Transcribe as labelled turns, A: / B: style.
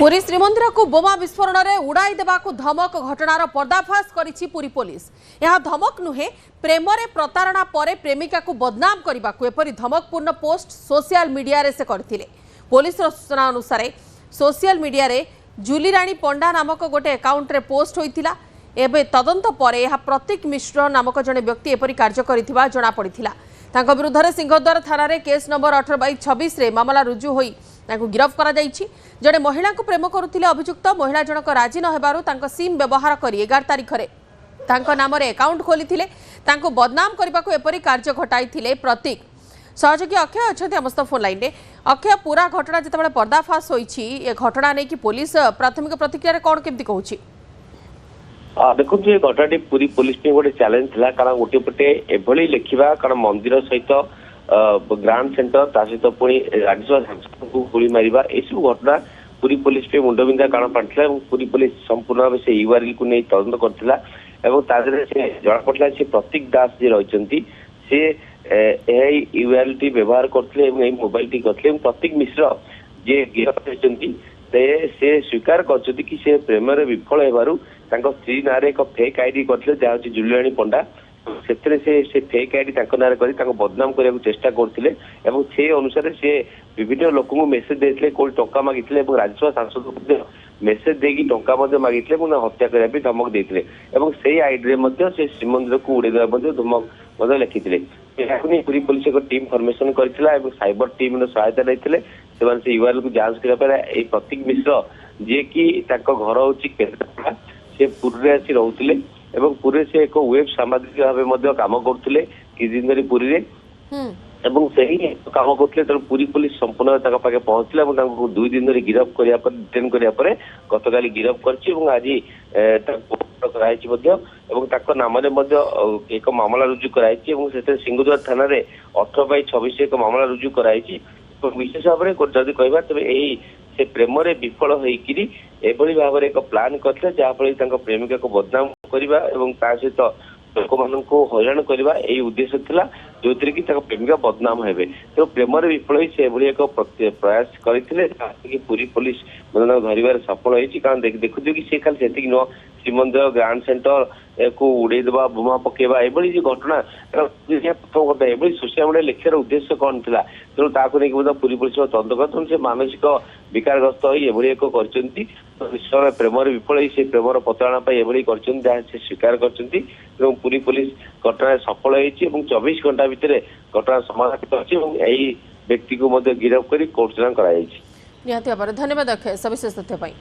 A: पुरी श्रीमंदिर को बोमा विस्फोरण में उड़ाई देवाकू धमक घटनार पर्दाफाश करिछि पुरी पुलिस। यह धमक नुहे प्रेम प्रतारणा पर प्रेमिका को बदनाम करने को एपरी धमकपूर्ण पोस्ट सोशल मीडिया रे से करथिले। पुलिस सूचना अनुसार सोशल मीडिया रे जुलीराणी पंडा नामक गोटे अकाउंट रे पोस्ट होइतिला। एबे तदंत पर यह प्रतीक मिश्र नामक जने व्यक्ति एपरी कार्य करिथिबा जणा पड़िथिला। तांको विरुद्ध सिंहद्वार थाना रे केस नंबर 18/26 रे मामला रुजु होई तांको गिरफ्त करा जायछि। जड़े महिला को प्रेम करुथिले अभियुक्त महिला जनक राजी न हेबारु तांको सिम व्यवहार करी 11 तारिख रे तांको नाम रे अकाउंट खोलिथिले। तांको बदनाम करबा को एपरी कार्य घटाइथिले प्रतीक। सहयोगी अक्षय अछंती हमस्त फोन लाइन रे। अक्षय पूरा घटना जतबेले पर्दाफाश होईछि ए घटना नै कि पुलिस प्राथमिक प्रतिक्रिया रे कोन केमति कहूछि?
B: देखो ये घटना पूरी पुलिस में गोटे चैलेंज था कारण गोटे पटे एभली लिखा कारण मंदिर सहित ग्रांड सेंटर ता सहित पुणी राज्यसभा सांसद को गोली मारिबा ए सब घटना पूरी पुलिस पे मुंडबिंदा कारण पड़ता पूरी पुलिस संपूर्ण भाव से यूआरएल को नहीं तदंत करथिला एवं तादरे से जणा पड़ला से प्रतीक दास जे रहिसंती से एआई यूआरएल टी व्यवहार करथिले एवं ए मोबाइल टी करथिले प्रतीक मिश्र जे गिरफ्त होइसंती से स्वीकार करछथि कि से प्रेम रे विफल हेबारु तांको स्त्री नारे एक फेक आईडी करथिले जा होची जुलियाणी पंडा सेतरे से फेक आईडी तांको नारे करी तांको बदनाम करिया चेष्टा करथिले एवं से अनुसार से विभिन्न लोक को मेसेज देथिले कोई टंका मागिथिले एवं राज्यसभा सांसद को मेसेज देगी टंका मध्ये मागिथिले एवं हत्या करिया भी धमक देथिले एवं सेही आईडी रे मध्ये से श्रीमंदिर को उड़े देबा मध्ये धमक मध्ये लिखिथिले। एखुनी पूरी पुलिस एक टीम फॉर्मेशन करथिला एवं साइबर टीम नो सहायता दैथिले सेवन से यूआरएल को जांच करिया पर ए प्रतीक मिश्र जे कि तांको घर होची केन्द्रापड़ा से पुरी आसी रहउथिले एवं पुरी से एक वेब सामाजिक भाव काम करथिले कि दिन धरी पुरी रे एवं सही काम करथिले त पूरी पुलिस संपूर्ण ताका पाके पहुंचला एवं ताको 2 दिन धरी गिरफ्त करिया पर डिटेन करिया पर गतकाली गिरफ्त करछि एवं आज ताको कराइछि मध्ये एवं ताको नाम रे मध्ये एक मामला रुजु कराइछि एवं सेते सिंहद्वार थाना रे 18/26 एक मामला रुजु कराइछि। विशेष भाव में जदि कहबा तबे एही से प्रेम रे विफल होइकिरी एभली भाव रे एक प्लान करथिले जा फळे तांको प्रेमिका को बदनाम करिबा एवं ता सहित लोक माननको हैरान करिबा एही उद्देश्य थिला जोथिरे कि तांको प्रेमिका बदनाम हेबे। तो प्रेम रे विफल होई से एभली एक प्रयास करथिले कि पूरी पुलिस मने धरिबार सफल होईछि कारण देखु कि से खाली सेतिक न श्रीमंदिर ग्रांड सेंटर को उड़े देवा बोमा पकेबा एभली जे घटना प्रथम घटना एभली सोशल मीडिया लेखार उद्देश्य कौन थिला तेणु ताको नै कि पूरी पुलिस तदंत कर से मानसिक विकारग्रस्त होई एभली एक करचंती विश्व प्रेम विफल होई से प्रेमर प्रतारणा पाई एभली करचंती जहाँ से स्वीकार करचंती एवं पूरी पुलिस घटना सफल होईछि एवं 24 घंटा भितर घटना समाधान करछि एवं एही व्यक्ति को गिरफ्त करी कोर्ट चालान कराइछि।
A: निहाती भाବରେ धन्यवाद अक्षय सविशेष तथ्य पाई।